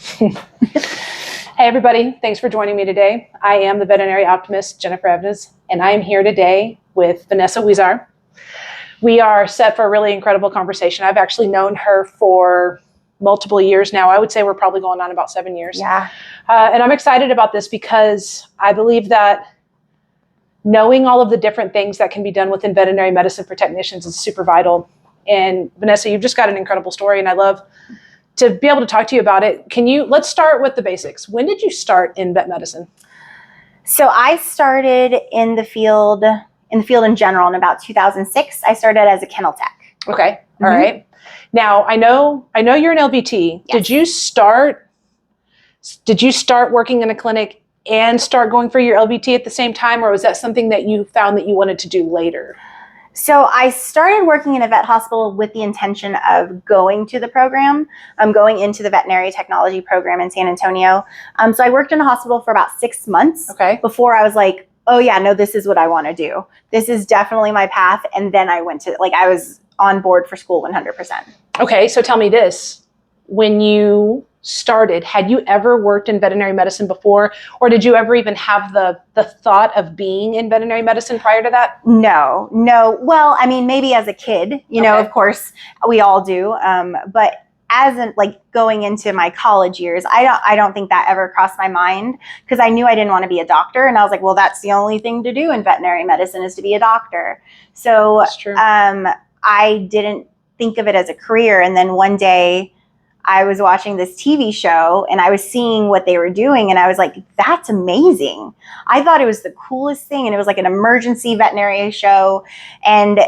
Hey everybody, thanks for joining me today. I am the veterinary optimist, Jennifer Evans, and I am here today with Vanessa Huizar. We are set for a really incredible conversation. I've actually known her for multiple years now. I would say we're probably going on about 7 years. Yeah. And I'm excited about this because I believe that knowing all of the different things that can be done within veterinary medicine for technicians is super vital. And Vanessa, you've just got an incredible story, and I love to be able to talk to you about it. Let's start with the basics. When did you start in vet medicine? So I started in the field in general in about 2006. I started as a kennel tech. Okay. All right. Now I know you're an LVT. Yes. Did you start working in a clinic and start going for your LVT at the same time, or was that something that you found that you wanted to do later? So I started working in a vet hospital with the intention of going to the program. I'm going into the veterinary technology program in San Antonio. So I worked in a hospital for about 6 months before I was like, oh yeah, no, this is what I want to do. This is definitely my path. And then I was on board for school 100%. Okay, so tell me this. When you started, had you ever worked in veterinary medicine before, or did you ever even have the thought of being in veterinary medicine prior to that? No. Well, I mean, maybe as a kid, you know, of course we all do. But as going into my college years, I don't think that ever crossed my mind, because I knew I didn't want to be a doctor. And I was like, well, that's the only thing to do in veterinary medicine is to be a doctor. So that's true. I didn't think of it as a career. And then one day I was watching this TV show and I was seeing what they were doing, and I was like, that's amazing. I thought it was the coolest thing. And it was like an emergency veterinary show. And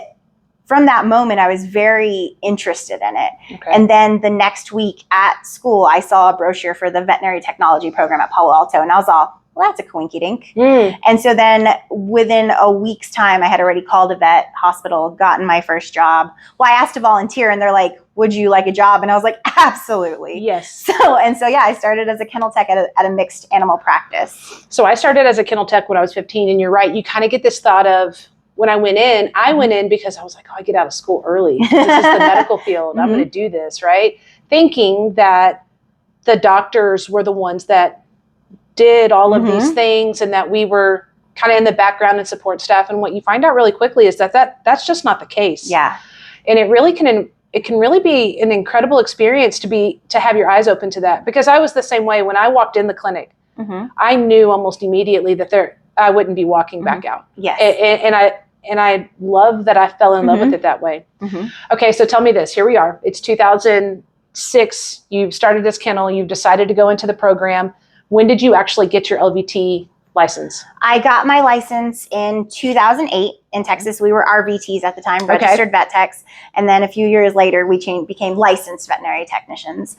from that moment, I was very interested in it. Okay. And then the next week at school, I saw a brochure for the veterinary technology program at Palo Alto, and I was all, well, that's a coinky dink. And so then within a week's time, I had already called a vet hospital, gotten my first job. Well, I asked to volunteer, and they're like, would you like a job? And I was like, absolutely. Yes. So yeah, I started as a kennel tech at a mixed animal practice. So I started as a kennel tech when I was 15, and you're right. You kind of get this thought of, when I went in because I was like, oh, I get out of school early. This is the medical field. I'm going to do this, right? Thinking that the doctors were the ones that did all of these things, and that we were kind of in the background and support staff. And what you find out really quickly is that's just not the case. Yeah. And it can really be an incredible experience to have your eyes open to that, because I was the same way. When I walked in the clinic, I knew almost immediately that I wouldn't be walking back out. Yes. And I love that I fell in love with it that way. Okay, so tell me this. Here we are. It's 2006. You've started this kennel. You've decided to go into the program. When did you actually get your LVT license? I got my license in 2008 in Texas. We were RVTs at the time, registered vet techs. And then a few years later, we became licensed veterinary technicians.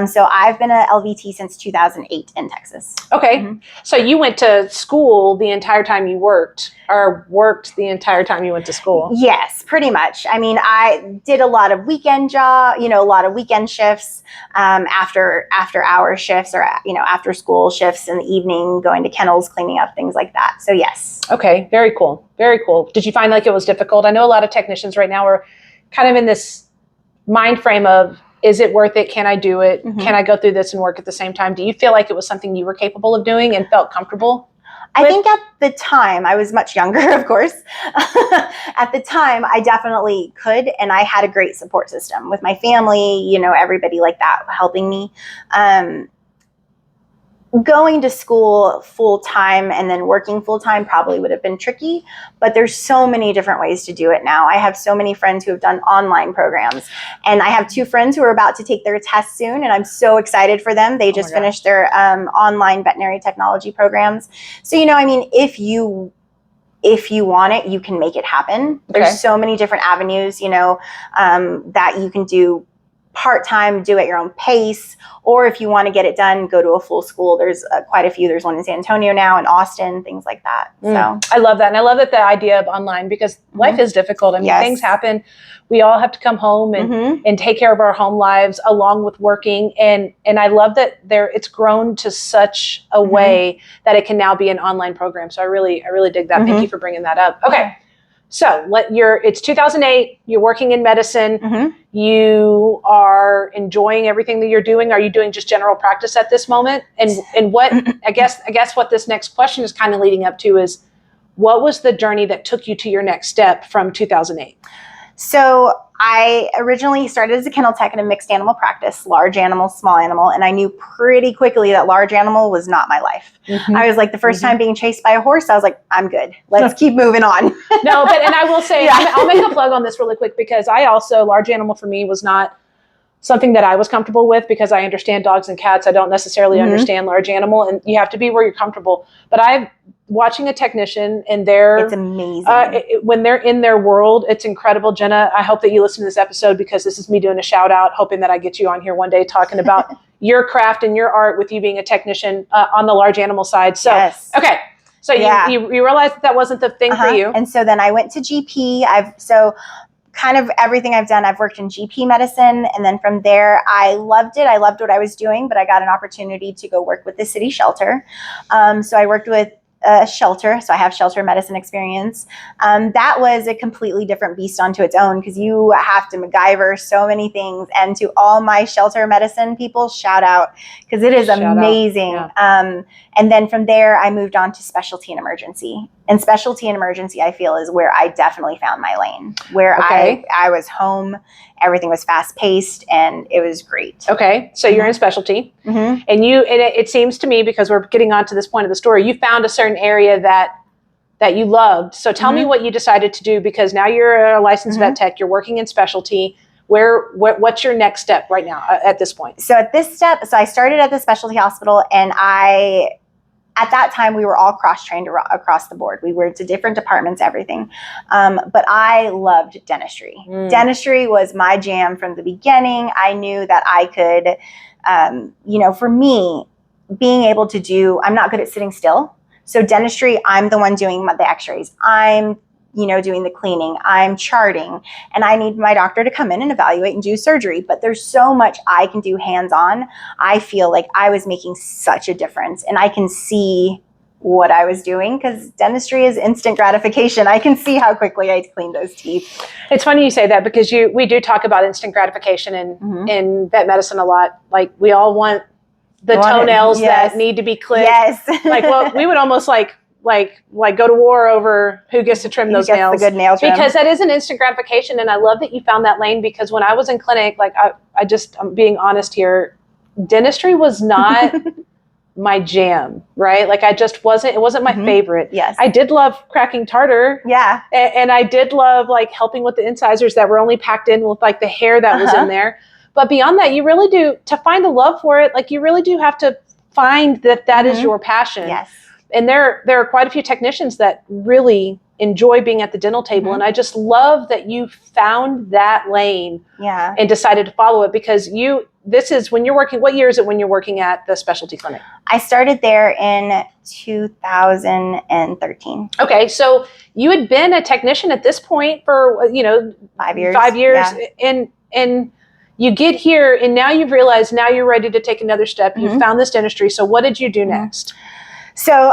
So I've been a LVT since 2008 in Texas. Okay. So you went to school the entire time you worked, or worked the entire time you went to school? Yes, pretty much. I mean, I did a lot of weekend a lot of weekend shifts, after hour shifts, or, after school shifts in the evening, going to kennels, cleaning up, things like that. So yes. Okay. Very cool. Very cool. Did you find like it was difficult? I know a lot of technicians right now are kind of in this mind frame of, is it worth it? Can I do it? Can I go through this and work at the same time? Do you feel like it was something you were capable of doing and felt comfortable with? I think at the time, I was much younger, of course. At the time, I definitely could, and I had a great support system with my family, everybody like that helping me. Going to school full time and then working full time probably would have been tricky, but there's so many different ways to do it now. I have so many friends who have done online programs, and I have 2 friends who are about to take their tests soon, and I'm so excited for them. They just finished their online veterinary technology programs. So, if you want it, you can make it happen. There's so many different avenues, that you can do part-time, do at your own pace, or if you want to get it done, go to a full school. There's quite a few. There's one in San Antonio now, in Austin, things like that. So I love that. And I love that the idea of online, because life is difficult. I mean, things happen. We all have to come home and take care of our home lives along with working. And I love that it's grown to such a way that it can now be an online program. So I really dig that. Thank you for bringing that up. Okay. So it's 2008, you're working in medicine. Mhm. You are enjoying everything that you're doing. Are you doing just general practice at this moment? And what, I guess what this next question is kind of leading up to is, what was the journey that took you to your next step from 2008? So I originally started as a kennel tech in a mixed animal practice, large animal, small animal, and I knew pretty quickly that large animal was not my life. Mm-hmm. I was like, the first time being chased by a horse, I was like, I'm good. Let's keep moving on. No, and I will say, I'll make a plug on this really quick, because I also, large animal for me was not something that I was comfortable with, because I understand dogs and cats. I don't necessarily understand large animal, and you have to be where you're comfortable. But watching a technician and it's amazing. When they're in their world, it's incredible. Jenna, I hope that you listen to this episode, because this is me doing a shout out, hoping that I get you on here one day talking about your craft and your art with you being a technician on the large animal side. So, yes. Okay. So you realized that wasn't the thing for you. And so then I went to GP. Kind of everything I've done, I've worked in GP medicine. And then from there, I loved it. I loved what I was doing, but I got an opportunity to go work with the city shelter. So I worked with a shelter. So I have shelter medicine experience. That was a completely different beast onto its own, because you have to MacGyver so many things. And to all my shelter medicine people, shout out, because it is amazing. Yeah. And then from there, I moved on to specialty and emergency. And specialty and emergency, I feel, is where I definitely found my lane, where I was home, everything was fast paced, and it was great. Okay, so you're in specialty, and it seems to me, because we're getting on to this point of the story, you found a certain area that you loved. So tell me what you decided to do, because now you're a licensed vet tech, you're working in specialty. What's your next step right now at this point? So at this step, I started at the specialty hospital, and at that time, we were all cross-trained across the board. We were to different departments, everything. But I loved dentistry. Dentistry was my jam from the beginning. I knew that I could, for me, being able to I'm not good at sitting still. So dentistry, I'm the one doing the x-rays. I'm doing the cleaning, I'm charting, and I need my doctor to come in and evaluate and do surgery. But there's so much I can do hands-on. I feel like I was making such a difference, and I can see what I was doing, because dentistry is instant gratification. I can see how quickly I cleaned those teeth. It's funny you say that, because we do talk about instant gratification in vet medicine a lot. Like, we all want the toenails that need to be clipped. Yes. Like, we would almost like go to war over who gets to trim those nails. The good nail trim. Because that is an instant gratification. And I love that you found that lane, because when I was in clinic, I'm being honest here, dentistry was not my jam, right? Like, it wasn't my favorite. Yes. I did love cracking tartar. Yeah. And I did love helping with the incisors that were only packed in with the hair that was in there. But beyond that, you really do, to find a love for it, you really do have to find that is your passion. Yes. And there are quite a few technicians that really enjoy being at the dental table. And I just love that you found that lane and decided to follow it, because this is when you're working, what year is it when you're working at the specialty clinic? I started there in 2013. Okay. So you had been a technician at this point for, 5 years. 5 years. Yeah. And you get here, and now you've realized, now you're ready to take another step. You found this dentistry. So what did you do next? So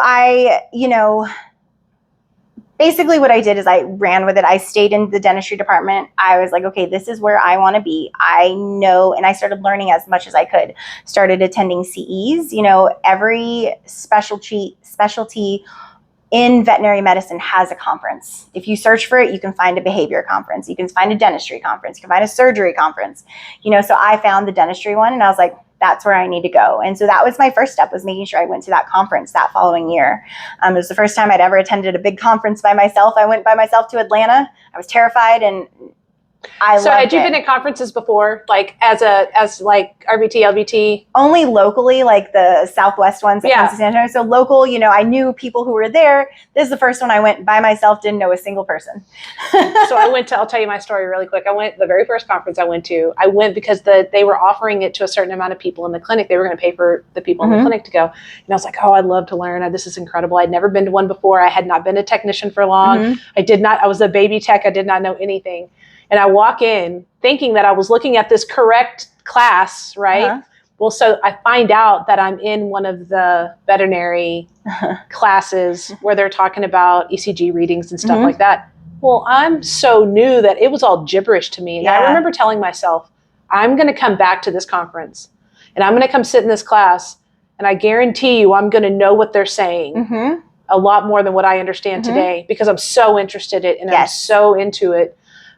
basically what I did is I ran with it. I stayed in the dentistry department. I was like, okay, this is where I want to be. I know, and I started learning as much as I could. Started attending CEs. Every specialty in veterinary medicine has a conference. If you search for it, you can find a behavior conference. You can find a dentistry conference. You can find a surgery conference. So I found the dentistry one, and I was like, that's where I need to go. And so that was my first step, was making sure I went to that conference that following year. It was the first time I'd ever attended a big conference by myself. I went by myself to Atlanta. I was terrified, and So had you been at conferences before, as RVT, LVT? Only locally, like the Southwest ones that comes to San Antonio. So local, I knew people who were there. This is the first one I went by myself, didn't know a single person. So I'll tell you my story really quick. The very first conference I went because they were offering it to a certain amount of people in the clinic. They were going to pay for the people in the clinic to go. And I was like, oh, I'd love to learn. This is incredible. I'd never been to one before. I had not been a technician for long. I was a baby tech. I did not know anything. And I walk in thinking that I was looking at this correct class, right? Well, so I find out that I'm in one of the veterinary classes where they're talking about ECG readings and stuff like that. well, I'm so new that it was all gibberish to me. And I remember telling myself, I'm going to come back to this conference and I'm going to come sit in this class, and I guarantee you I'm going to know what they're saying a lot more than what I understand today, because I'm so interested in it and I'm so into it.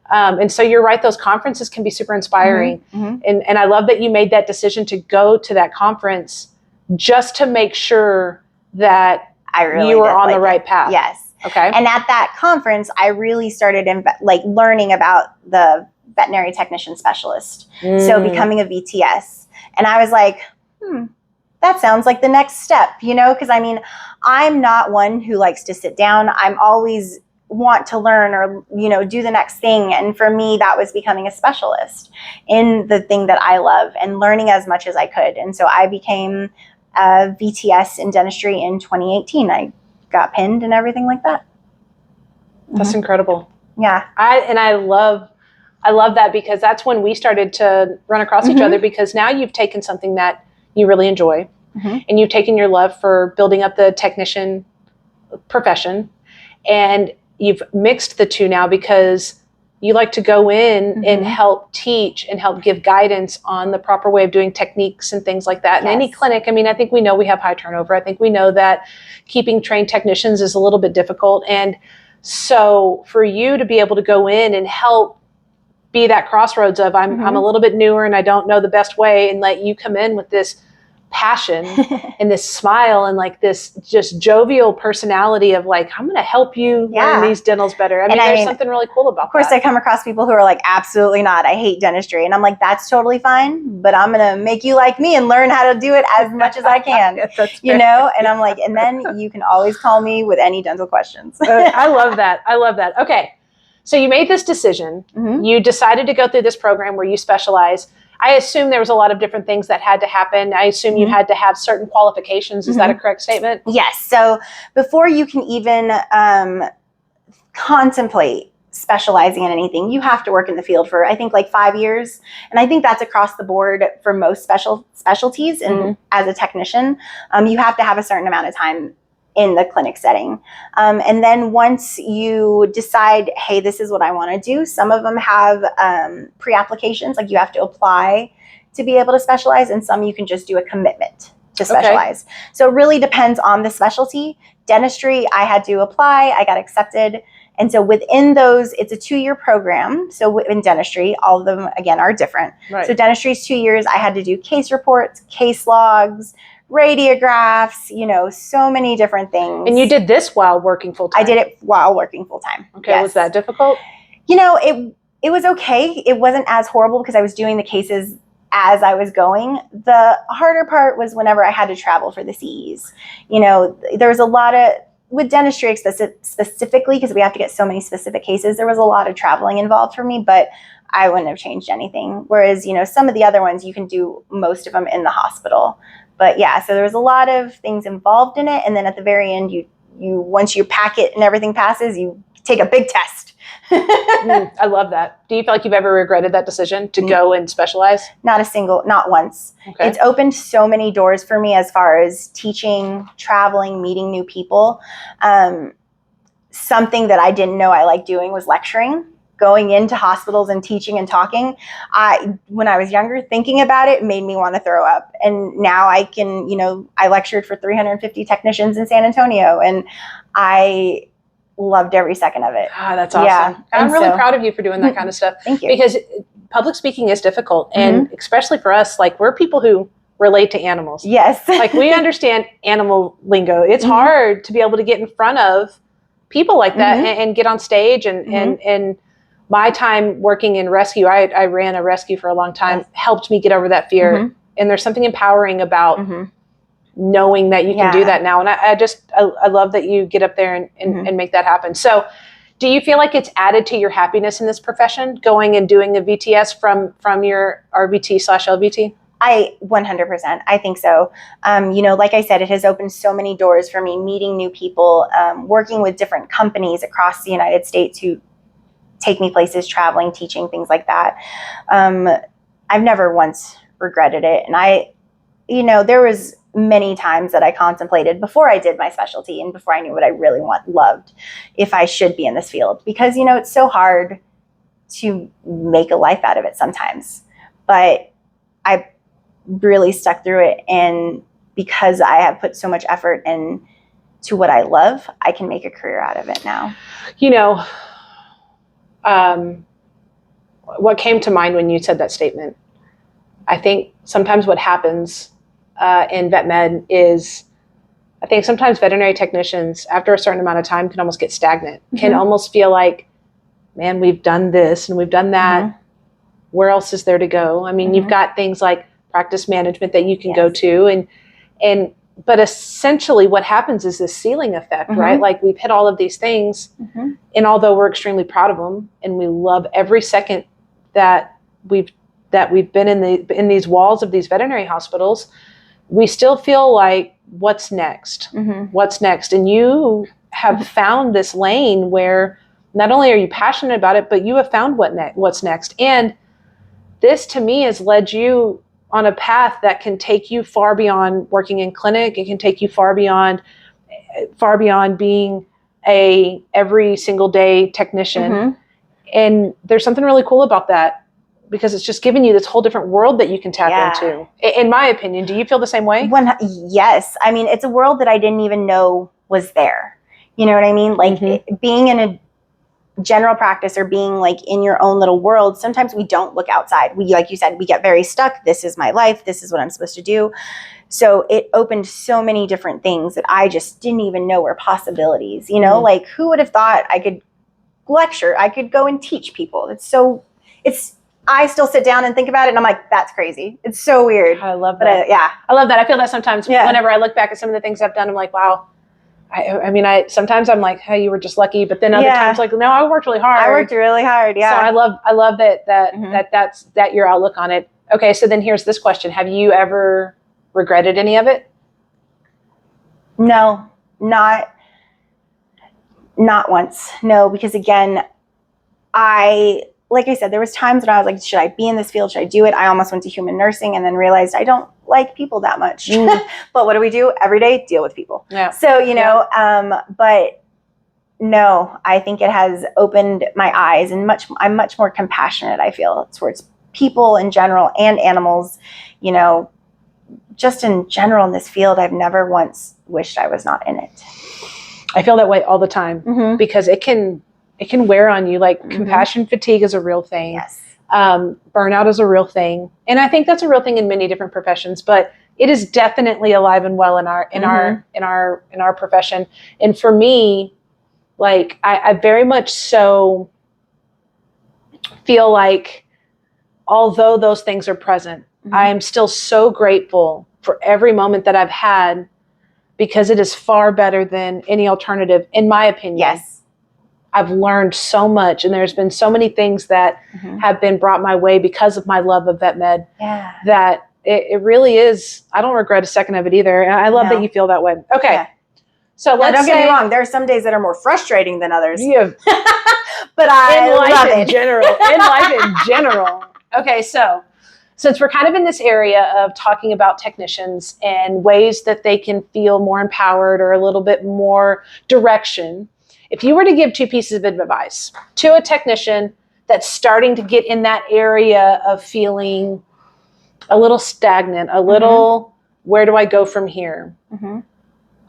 And so you're right, those conferences can be super inspiring. And I love that you made that decision to go to that conference just to make sure that you were on the right path. Yes. Okay. And at that conference, I really started learning about the veterinary technician specialist. So becoming a VTS. And I was like, that sounds like the next step, because I mean, I'm not one who likes to sit down. I'm always want to learn or, do the next thing. And for me, that was becoming a specialist in the thing that I love and learning as much as I could. And so I became a VTS in dentistry in 2018. I got pinned and everything like that. That's incredible. Yeah. I love that, because that's when we started to run across each other, because now you've taken something that you really enjoy and you've taken your love for building up the technician profession, and you've mixed the two now because you like to go in and help teach and help give guidance on the proper way of doing techniques and things like that. In any clinic, I mean, I think we know we have high turnover. I think we know that keeping trained technicians is a little bit difficult. And so for you to be able to go in and help be that crossroads of I'm a little bit newer and I don't know the best way, and let you come in with this passion and this smile and like this just jovial personality of like, I'm going to help you learn these dentals better. I mean, there's something really cool about that. Of course, I come across people who are like, absolutely not. I hate dentistry. And I'm like, that's totally fine, but I'm going to make you like me and learn how to do it as much as I can, And I'm like, and then you can always call me with any dental questions. I love that. I love that. Okay. So you made this decision. You decided to go through this program where you specialize. I assume there was a lot of different things that had to happen. I assume you had to have certain qualifications. Is that a correct statement? Yes. So before you can even contemplate specializing in anything, you have to work in the field for, I think, like 5 years. And I think that's across the board for most specialties. And as a technician, you have to have a certain amount of time in the clinic setting. And then once you decide, hey, this is what I want to do, some of them have pre-applications, like you have to apply to be able to specialize, and some you can just do a commitment to specialize. So it really depends on the specialty. Dentistry, I had to apply, I got accepted. And so within those, it's a 2-year program. So in dentistry, all of them, again, are different. So dentistry is 2 years. I had to do case reports, case logs, radiographs, so many different things. And you did this while working full time? I did it while working full time. Okay. Yes. Was that difficult? It was okay. It wasn't as horrible because I was doing the cases as I was going. The harder part was whenever I had to travel for the CEs. There was a lot of, with dentistry specifically, because we have to get so many specific cases, there was a lot of traveling involved for me, but I wouldn't have changed anything. Whereas, some of the other ones, you can do most of them in the hospital. But yeah, so there was a lot of things involved in it. And then at the very end, you once you pack it and everything passes, you take a big test. I love that. Do you feel like you've ever regretted that decision to go and specialize? Not once. Okay. It's opened so many doors for me as far as teaching, traveling, meeting new people. Something that I didn't know I liked doing was lecturing. Going into hospitals and teaching and talking. When I was younger, thinking about it made me want to throw up. And now I can, I lectured for 350 technicians in San Antonio, and I loved every second of it. Ah, that's awesome. Yeah. I'm really proud of you for doing that kind of stuff. Thank you. Because public speaking is difficult. And especially for us, like, we're people who relate to animals. Yes. Like, we understand animal lingo. It's hard to be able to get in front of people like that and get on stage and my time working in rescue, I ran a rescue for a long time, helped me get over that fear. And there's something empowering about knowing that you can do that now. And I love that you get up there and make that happen. So do you feel like it's added to your happiness in this profession, going and doing a VTS from your RVT/LVT? 100%. I think so. Like I said, it has opened so many doors for me, meeting new people, working with different companies across the United States who take me places, traveling, teaching, things like that. I've never once regretted it. And there was many times that I contemplated before I did my specialty and before I knew what I really loved, if I should be in this field, because, it's so hard to make a life out of it sometimes. But I really stuck through it. And because I have put so much effort into what I love, I can make a career out of it now. What came to mind when you said that statement, I think sometimes what happens in vet med is, I think sometimes veterinary technicians, after a certain amount of time, can almost get stagnant, can almost feel like, man, we've done this and we've done that. Where else is there to go? I mean, you've got things like practice management that you can go to, but essentially what happens is this ceiling effect, right? Like, we've hit all of these things, and although we're extremely proud of them and we love every second that we've been in these walls of these veterinary hospitals, we still feel like, what's next? What's next? And you have found this lane where not only are you passionate about it, but you have found what's next. And this, to me, has led you on a path that can take you far beyond working in clinic. It can take you far beyond being a every single day technician. And there's something really cool about that, because it's just giving you this whole different world that you can tap into. In my opinion, do you feel the same way? Yes. I mean, it's a world that I didn't even know was there. You know what I mean? Like, being in a general practice or being like in your own little world, sometimes we don't look outside. We, like you said, we get very stuck. This is my life. This is what I'm supposed to do. So it opened so many different things that I just didn't even know were possibilities. Like, who would have thought I could lecture? I could go and teach people. I still sit down and think about it, and I'm like, that's crazy. It's so weird. I love that. I love that. I feel that sometimes whenever I look back at some of the things I've done, I'm like, wow. I mean, sometimes I'm like, hey, you were just lucky. But then other times, like, no, I worked really hard. I worked really hard. Yeah. So I love that's your outlook on it. Okay. So then here's this question. Have you ever regretted any of it? No, not once. No, because again, like I said, there was times when I was like, should I be in this field? Should I do it? I almost went to human nursing and then realized I don't like people that much. But what do we do every day? Deal with people. Yeah. So, but no, I think it has opened my eyes, and I'm much more compassionate, I feel, towards people in general and animals. Just in general in this field, I've never once wished I was not in it. I feel that way all the time, because it can wear on you. Like, compassion fatigue is a real thing. Yes. Burnout is a real thing. And I think that's a real thing in many different professions, but it is definitely alive and well in our profession. And for me, like, I very much so feel like, although those things are present, I am still so grateful for every moment that I've had, because it is far better than any alternative, in my opinion. Yes. I've learned so much, and there's been so many things that have been brought my way because of my love of vet med, that it really is, I don't regret a second of it either. And I love that you feel that way. Okay. Yeah. So don't get me wrong. There are some days that are more frustrating than others. Yeah. But I love it. In life in general. Okay. So since we're kind of in this area of talking about technicians and ways that they can feel more empowered or a little bit more direction, if you were to give two pieces of advice to a technician that's starting to get in that area of feeling a little stagnant, a little, where do I go from here?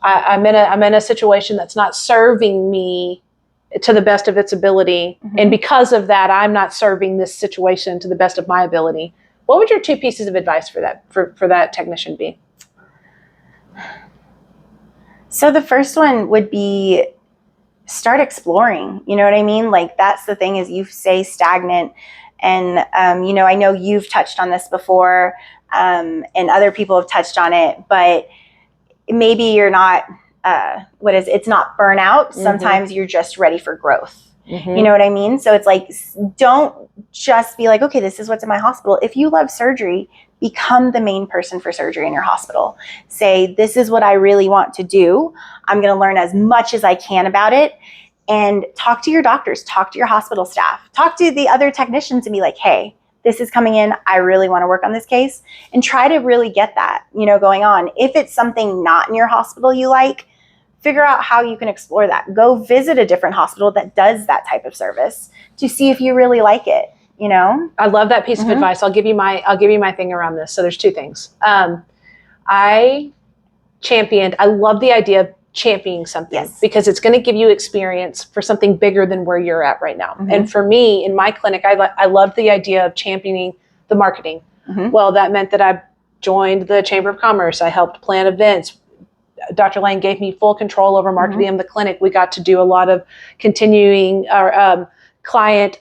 I'm in a situation that's not serving me to the best of its ability. And because of that, I'm not serving this situation to the best of my ability. What would your two pieces of advice for that technician be? So the first one would be, start exploring. You know what I mean? Like, that's the thing, is you stay stagnant. And, I know you've touched on this before, and other people have touched on it, but maybe you're not, it's not burnout. Sometimes you're just ready for growth. You know what I mean? So it's like, don't just be like, okay, this is what's in my hospital. If you love surgery, become the main person for surgery in your hospital. Say, this is what I really want to do. I'm going to learn as much as I can about it, and talk to your doctors, talk to your hospital staff, talk to the other technicians, and be like, hey, this is coming in. I really want to work on this case, and try to really get that, going on. If it's something not in your hospital you like, figure out how you can explore that. Go visit a different hospital that does that type of service to see if you really like it. I love that piece of advice. I'll give you my thing around this. So there's two things. I love the idea of championing something because it's going to give you experience for something bigger than where you're at right now. And for me, in my clinic, I love the idea of championing the marketing. Well, that meant that I joined the Chamber of Commerce. I helped plan events. Dr. Lane gave me full control over marketing of the clinic. We got to do a lot of continuing our client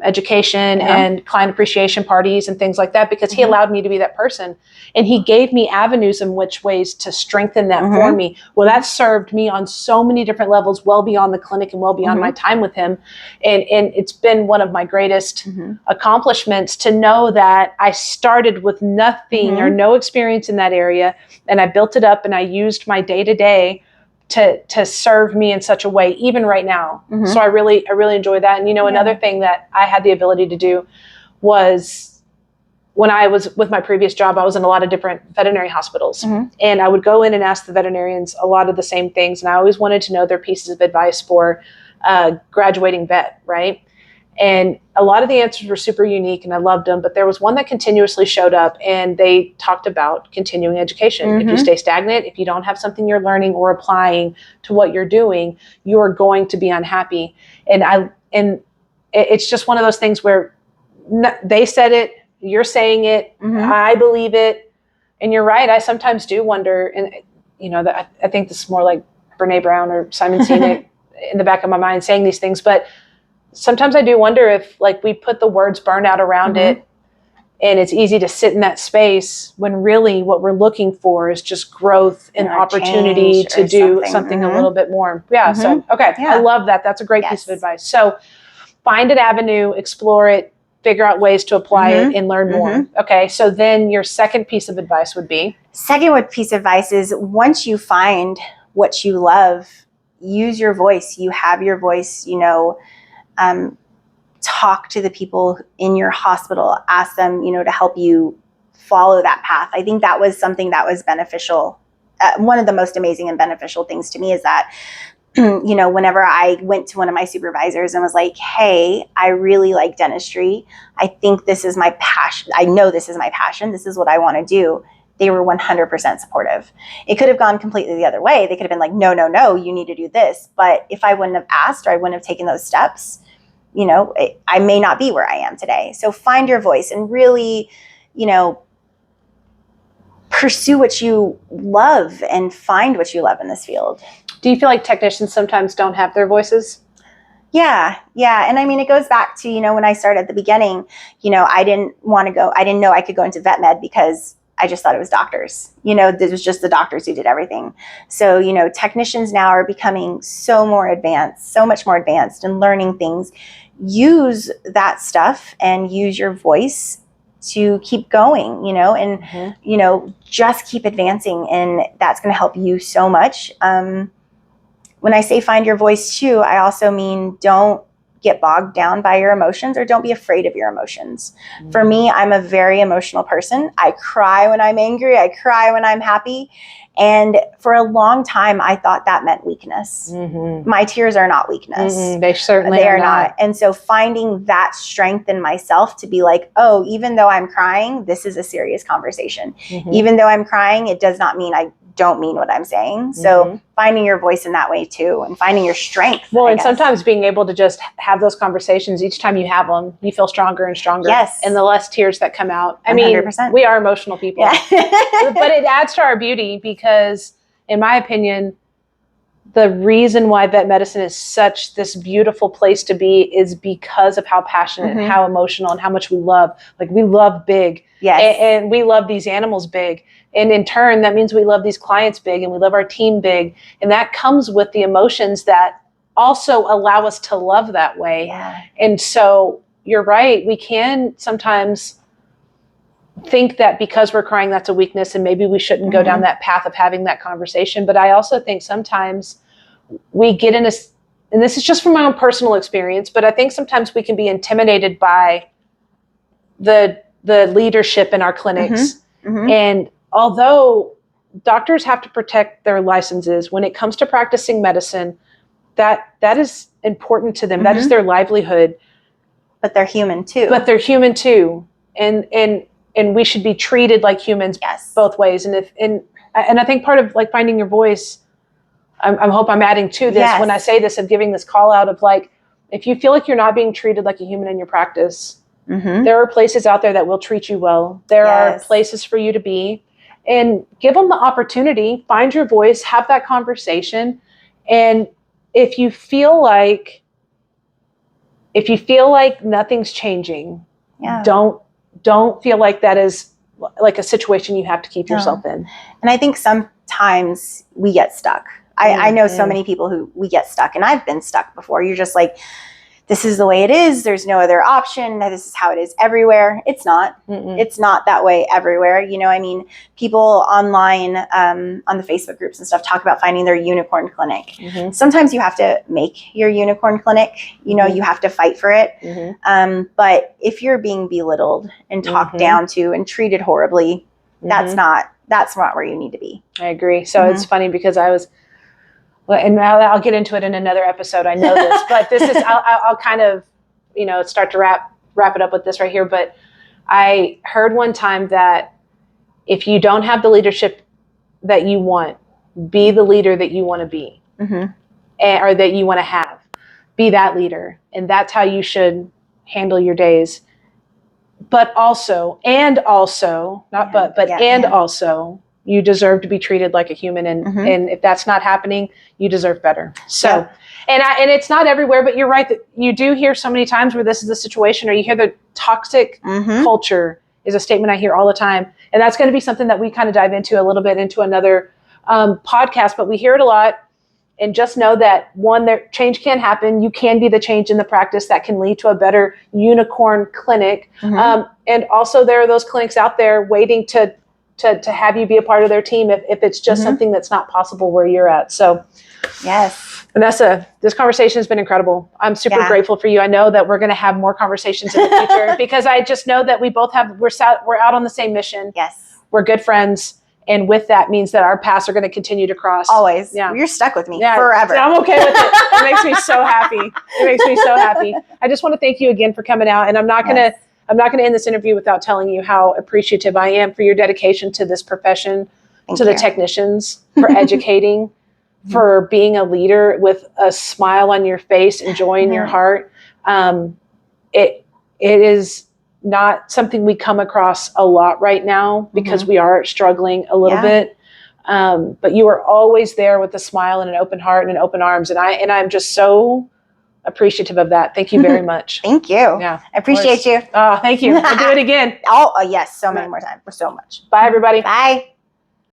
education and client appreciation parties and things like that, because he allowed me to be that person. And he gave me avenues in which ways to strengthen that for me. Well, that served me on so many different levels, well beyond the clinic and well beyond my time with him. And it's been one of my greatest accomplishments to know that I started with nothing or no experience in that area. And I built it up and I used my day-to-day to serve me in such a way, even right now. So I really enjoy that. And, another thing that I had the ability to do was when I was with my previous job, I was in a lot of different veterinary hospitals, and I would go in and ask the veterinarians a lot of the same things. And I always wanted to know their pieces of advice for graduating vet, right? And a lot of the answers were super unique and I loved them, but there was one that continuously showed up, and they talked about continuing education. If you stay stagnant, if you don't have something you're learning or applying to what you're doing, you're going to be unhappy. And it's just one of those things where they said it, you're saying it, I believe it. And you're right. I sometimes do wonder, and that I think this is more like Brene Brown or Simon Sinek in the back of my mind saying these things, but sometimes I do wonder if we put the words burnout around it, and it's easy to sit in that space when really what we're looking for is just growth and opportunity to do something a little bit more. Yeah. So, okay. Yeah. I love that. That's a great piece of advice. So find an avenue, explore it, figure out ways to apply it and learn more. Okay. So then your second piece of advice would be? Second piece of advice is, once you find what you love, use your voice. You have your voice, talk to the people in your hospital, ask them, to help you follow that path. I think that was something that was beneficial. One of the most amazing and beneficial things to me is that, whenever I went to one of my supervisors and was like, hey, I really like dentistry. I think this is my passion. I know this is my passion. This is what I want to do. They were 100% supportive. It could have gone completely the other way. They could have been like, no, you need to do this. But if I wouldn't have asked, or I wouldn't have taken those steps, I may not be where I am today. So find your voice and really, pursue what you love and find what you love in this field. Do you feel like technicians sometimes don't have their voices? Yeah. And I mean, it goes back to, when I started at the beginning, I didn't know I could go into vet med because I just thought it was doctors. This was just the doctors who did everything. So, technicians now are becoming so much more advanced and learning things. Use that stuff and use your voice to keep going, and, just keep advancing. And that's going to help you so much. When I say find your voice too, I also mean don't get bogged down by your emotions, or don't be afraid of your emotions. For me, I'm a very emotional person. I cry when I'm angry. I cry when I'm happy. And for a long time, I thought that meant weakness. My tears are not weakness. They certainly are not. And so finding that strength in myself to be like, oh, even though I'm crying, this is a serious conversation. Even though I'm crying, it does not mean I don't mean what I'm saying. So finding your voice in that way too, and finding your strength. Well, and sometimes being able to just have those conversations, each time you have them, you feel stronger and stronger. Yes. And the less tears that come out. I 100%. mean, we are emotional people, but it adds to our beauty because, in my opinion, the reason why vet medicine is such this beautiful place to be is because of how passionate and how emotional and how much we love. Like, we love big. Yes. And we love these animals big. And in turn, that means we love these clients big, and we love our team big. And that comes with the emotions that also allow us to love that way. Yeah. And so you're right. We can sometimes think that because we're crying, that's a weakness, and maybe we shouldn't go down that path of having that conversation. But I also think sometimes we get in and this is just from my own personal experience, but I think sometimes we can be intimidated by the leadership in our clinics. Mm-hmm. And although doctors have to protect their licenses, when it comes to practicing medicine, that is important to them. That is their livelihood. But they're human too. And we should be treated like humans both ways. And I think part of like finding your voice, I hope I'm adding to this when I say this, of giving this call out of like, if you feel like you're not being treated like a human in your practice, there are places out there that will treat you well. There are places for you to be, and give them the opportunity, find your voice, have that conversation. And if you feel like nothing's changing, don't feel like that is like a situation you have to keep yourself in. And I think sometimes we get stuck. I know so many people who we get stuck, and I've been stuck before. You're just like, this is the way it is. There's no other option. This is how it is everywhere. It's not. It's not that way everywhere. You know, I mean, people online on the Facebook groups and stuff talk about finding their unicorn clinic. Sometimes you have to make your unicorn clinic. You know, you have to fight for it. But if you're being belittled and talked down to and treated horribly, that's not where you need to be. I agree. So it's funny because and I'll get into it in another episode. I know this, but this is, I'll kind of, start to wrap it up with this right here. But I heard one time that if you don't have the leadership that you want, be the leader that you want to be, or that you want to have. Be that leader. And that's how you should handle your days. But also, you deserve to be treated like a human, and if that's not happening, you deserve better. So, and it's not everywhere, but you're right that you do hear so many times where this is the situation, or you hear the toxic culture is a statement I hear all the time, and that's going to be something that we kind of dive into a little bit into another podcast. But we hear it a lot, and just know that change can happen. You can be the change in the practice that can lead to a better unicorn clinic, and also there are those clinics out there waiting to have you be a part of their team if it's just something that's not possible where you're at. So Vanessa, this conversation has been incredible. I'm super grateful for you. I know that we're going to have more conversations in the future because I just know that we both we're out on the same mission. We're good friends. And with that means that our paths are going to continue to cross. Always. You're stuck with me forever. I'm okay with it. It makes me so happy. I just want to thank you again for coming out. And I'm not going to end this interview without telling you how appreciative I am for your dedication to this profession, the technicians, for educating, for being a leader with a smile on your face and joy in your heart. It is not something we come across a lot right now because we are struggling a little bit. But you are always there with a smile and an open heart and open arms. And I'm just so appreciative of that. Thank you very much. Thank you. I appreciate you. Oh, thank you. We'll do it again. Oh, yes. So many more times. So much. Bye, everybody. Bye.